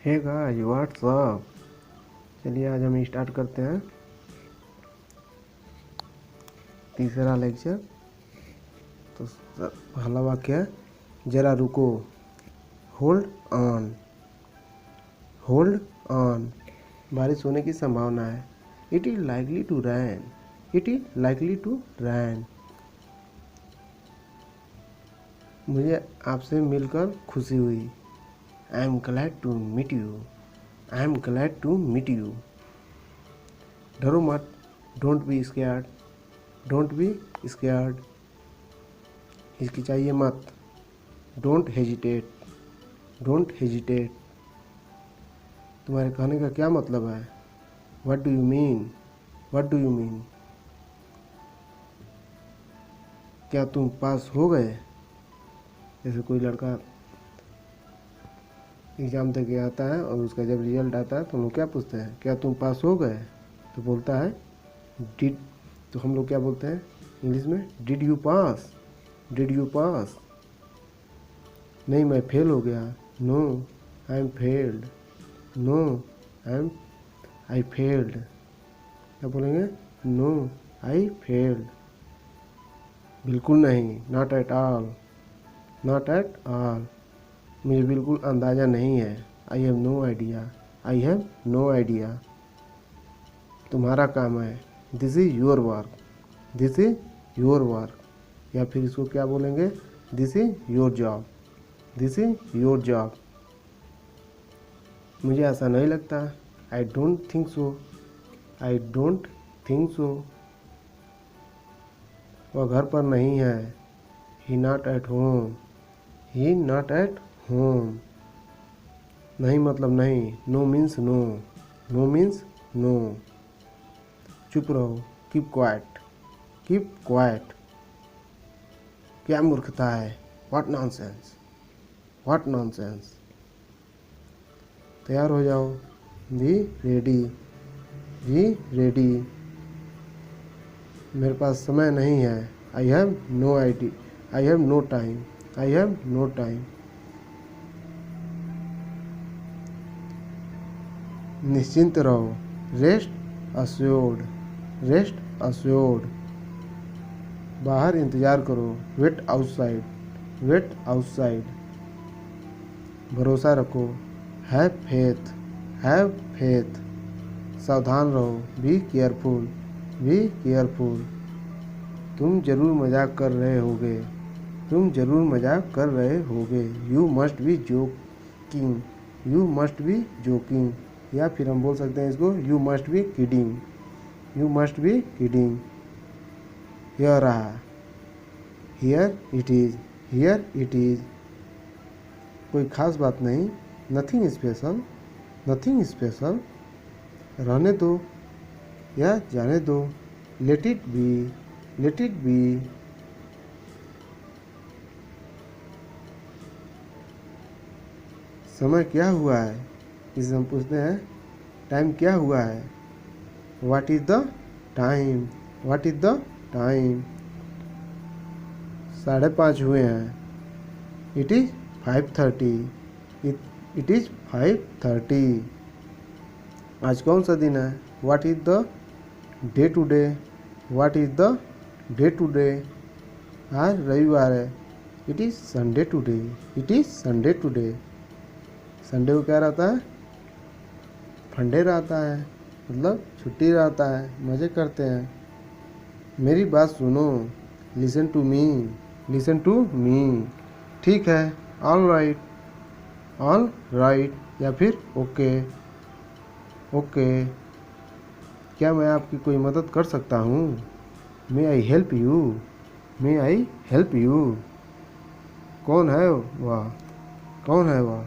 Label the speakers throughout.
Speaker 1: Hey guys what's up. चलिए आज हम स्टार्ट करते हैं तीसरा लेक्चर। तो पहला वाक्य है, जरा रुको। Hold on, hold on. बारिश होने की संभावना है। It is likely to rain, it is likely to rain. मुझे आपसे मिलकर खुशी हुई। I am glad to meet you, I am glad to meet you. डरो मत, don't be scared, don't be scared. हिचकिचाइए मत, डोंट हेजिटेट, डोंट हेजिटेट। तुम्हारे कहने का क्या मतलब है? What do you mean, what do you mean. क्या तुम पास हो गए? जैसे कोई लड़का एग्ज़ाम दे के आता है और उसका जब रिजल्ट आता है तो हम लोग क्या पूछते हैं, क्या तुम पास हो गए? तो बोलता है डिड। तो हम लोग क्या बोलते हैं इंग्लिश में? Did you pass, did you pass. नहीं मैं फेल हो गया। No I am failed, no I failed. क्या बोलेंगे? No I failed. बिल्कुल नहीं, not at all, not at all. मुझे बिल्कुल अंदाज़ा नहीं है। I have no idea, I have no idea. तुम्हारा काम है, this is your work, this is your work. या फिर इसको क्या बोलेंगे? This is your job, this is your job. मुझे ऐसा नहीं लगता। I don't think so, I don't think so. वह घर पर नहीं है। He not at home, he not at home. नहीं मतलब नहीं, no means no, no means no. चुप रहो, कीप क्वाइट, कीप क्वाइट। क्या मूर्खता है? What nonsense, what nonsense. तैयार हो जाओ, बी रेडी, बी रेडी। मेरे पास समय नहीं है। I have no idea, I have no time, I have no time. निश्चिंत रहो, रेस्ट अश्योर्ड, रेस्ट अश्योर्ड। बाहर इंतज़ार करो, वेट आउटसाइड, वेट आउटसाइड। भरोसा रखो, हैव फेथ, हैव फेथ। सावधान रहो, बी केयरफुल, बी केयरफुल। तुम जरूर मजाक कर रहे होगे, तुम जरूर मजाक कर रहे होगे। You must be joking, you must be joking. या फिर हम बोल सकते हैं इसको, you must be kidding, you must be kidding. यह रहा, here it is, here it is. कोई खास बात नहीं, नथिंग स्पेशल, नथिंग स्पेशल। रहने दो या जाने दो, let it be, let it be. समय क्या हुआ है? इसे हम पूछते हैं टाइम क्या हुआ है? What is the time, what is the time. 5:30 हुए हैं। It is 5:30, it is 5:30। आज कौन सा दिन है? What is the day today, what is the day today. आज रविवार है। It is Sunday today, it is Sunday today. Sunday को क्या रहता है? फंडे रहता है, मतलब छुट्टी रहता है, मज़े करते हैं। मेरी बात सुनो, listen to me, listen to me. ठीक है, ऑल राइट, ऑल राइट। या फिर ओके, ओके। क्या मैं आपकी कोई मदद कर सकता हूँ? May I help you, may I help you. कौन है वह, कौन है वह?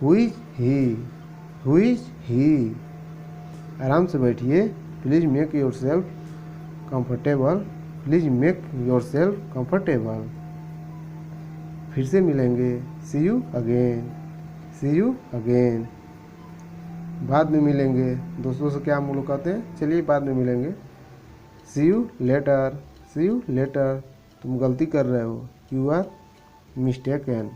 Speaker 1: Who is he, who is he. आराम से बैठिए, please make yourself comfortable, please make yourself comfortable. फिर से मिलेंगे, see you again, see you again. बाद में मिलेंगे। दोस्तों से क्या हम लोग कहते हैं? चलिए बाद में मिलेंगे। See you later, see you later. तुम गलती कर रहे हो, you are mistaken,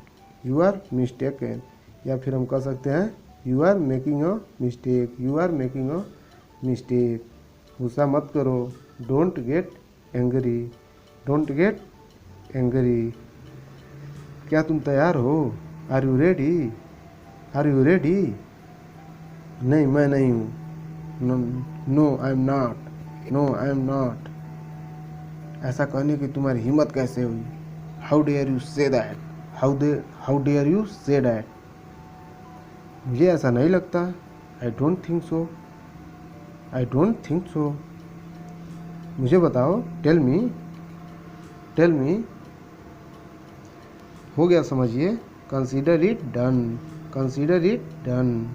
Speaker 1: you are mistaken. या फिर हम कह सकते हैं you are making a mistake, you are making a mistake. गुस्सा मत करो, don't get angry, don't get angry. क्या तुम तैयार हो? Are you ready, are you ready? नहीं मैं नहीं हूँ, no I am not, no I am not. ऐसा कहने की तुम्हारी हिम्मत कैसे हुई? How dare you say that, how dare you say that. मुझे ऐसा नहीं लगता, I don't think so, I don't think so. मुझे बताओ, टेल मी, टेल मी। हो गया समझिए, consider it done, consider it done.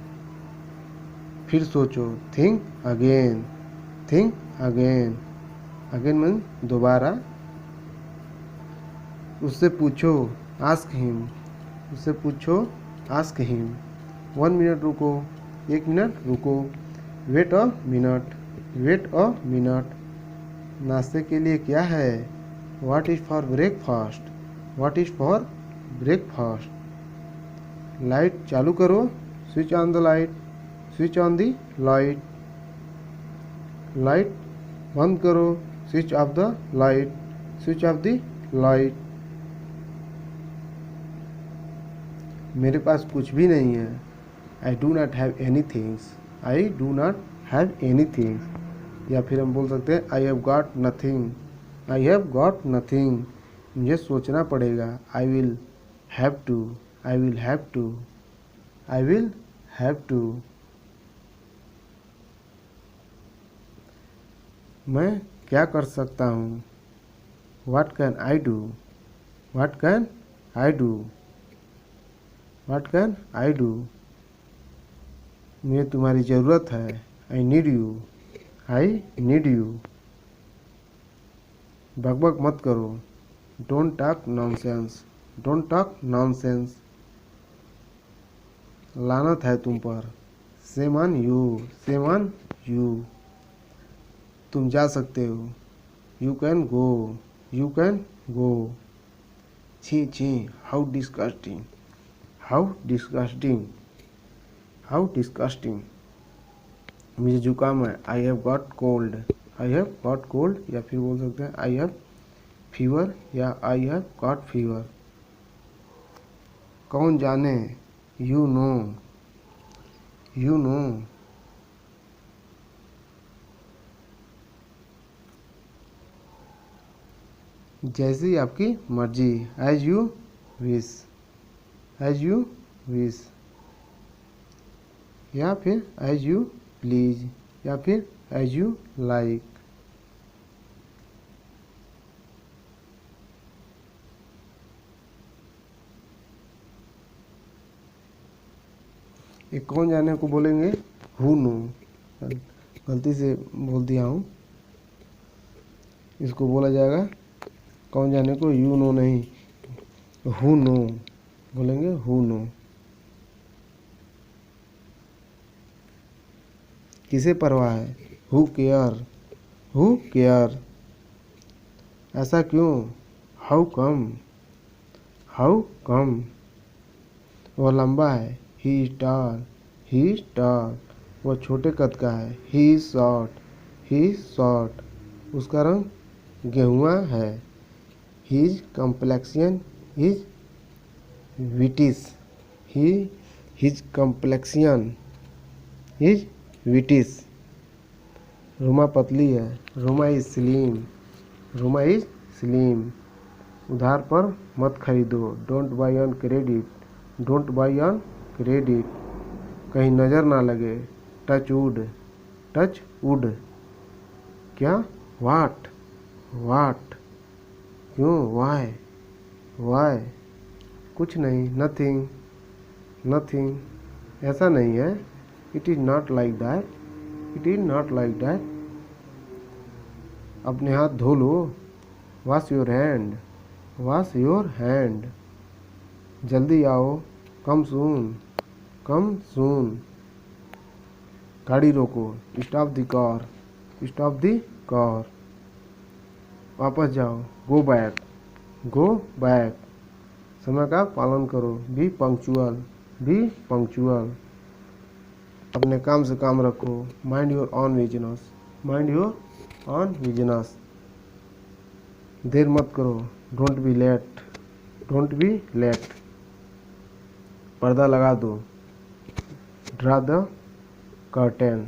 Speaker 1: फिर सोचो, think again, think again. Again mean दोबारा। उससे पूछो, आस्क हिम, उससे पूछो, आस्क हिम। 1 मिनट रुको, 1 मिनट रुको। Wait a minute, wait a minute. नाश्ते के लिए क्या है? What is for breakfast, what is for breakfast. Light चालू करो, switch on the light, switch on the light. Light बंद करो, switch off the light, switch off the light. मेरे पास कुछ भी नहीं है, I do not have any things, I do not have any things. या फिर हम बोल सकते हैं आई have got nothing, I have got nothing. मुझे सोचना पड़ेगा, I will have to, I will have to, I will have to. मैं क्या कर सकता हूँ? What can I do, what can I do, what can I do. मुझे तुम्हारी ज़रूरत है, I need you, I need you. बकबक मत करो, don't talk nonsense, don't talk nonsense. लानत है तुम पर, shame on you, shame on you. तुम जा सकते हो, you can go, you can go. छी छी, how disgusting, how disgusting, how disgusting. मुझे जुकाम है, I have got cold, I have got cold. या फिर बोल सकते हैं आई हैव फीवर या आई हैव गॉट फीवर। कौन जाने, यू नो, यू नो। जैसी आपकी मर्जी, as you wish, as you wish. या फिर एज यू प्लीज, या फिर एज यू लाइक। एक कौन जाने को बोलेंगे हु नो, गलती से बोल दिया हूँ। इसको बोला जाएगा कौन जाने को, यू नो नहीं, हु नो बोलेंगे, हु नो। किसे परवाह है, हु केयर, हु केयर। ऐसा क्यों, हाउ कम, हाउ कम। वह लंबा है, he is tall, he is tall. वह छोटे कद का है, he is short, he is short. उसका रंग गेहुआ है, his complexion is whitish, he his complexion is whitish. Roma पतली है, Roma is slim, Roma is slim. उधार पर मत खरीदो, don't buy on credit, don't buy on credit. कहीं नज़र ना लगे, टच वुड, टच वुड। क्या, वाट, वाट। क्यों, वाई, वाई। कुछ नहीं, नथिंग, नथिंग। ऐसा नहीं है, it is not like that, it is not like that. अपने हाथ धो लो, wash your hand, wash your hand. जल्दी आओ, कम सून, कम सून। गाड़ी रोको, stop the car, stop the car. वापस जाओ, गो बैक, गो बैक। समय का पालन करो, बी पंक्चुअल, बी पंक्चुअल। अपने काम से काम रखो। Mind your own business, mind your own business. देर मत करो, don't be late, don't be late. पर्दा लगा दो, draw the curtain,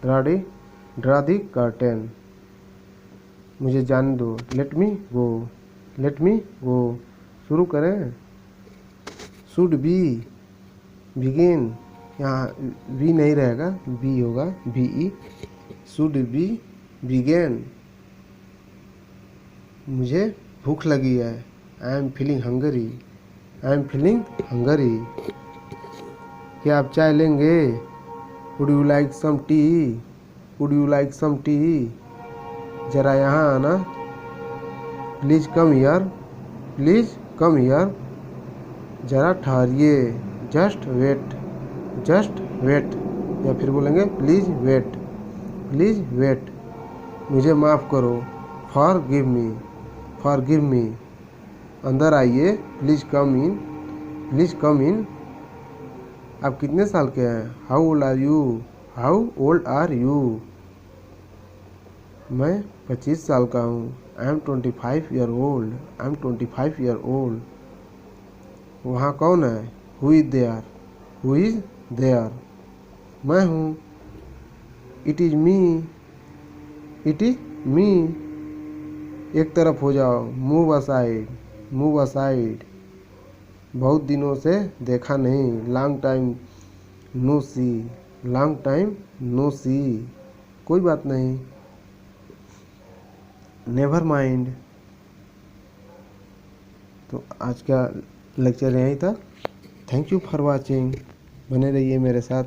Speaker 1: draw the curtain. मुझे जाने दो, लेट मी गो, लेट मी गो। शुरू करें, शुड बी, बिगिन, यहाँ बी नहीं रहेगा, बी होगा, B E, should be began. मुझे भूख लगी है, I am feeling hungry, I am feeling hungry. क्या आप चाय लेंगे? Would you like some tea, would you like some tea. जरा यहाँ आना, please come here, please come here. जरा ठहरिए, जस्ट वेट, जस्ट वेट। या फिर बोलेंगे प्लीज़ वेट, प्लीज़ वेट। मुझे माफ़ करो, फॉरगिव मी, फॉरगिव मी। अंदर आइए, प्लीज़ कम इन, प्लीज़ कम इन। आप कितने साल के हैं? How old are you, how old are you. मैं 25 साल का हूँ, I am 25 year old, I am 25 year old. वहाँ कौन है? Who is there, who is there. मैं हूँ, it is me, it is me. एक तरफ हो जाओ, मूव असाइड, मूव असाइड। बहुत दिनों से देखा नहीं, लॉन्ग टाइम नो सी, लॉन्ग टाइम नो सी। कोई बात नहीं, नेवर माइंड। तो आज का लेक्चर यहीं था। Thank you for watching. बने रहिए मेरे साथ।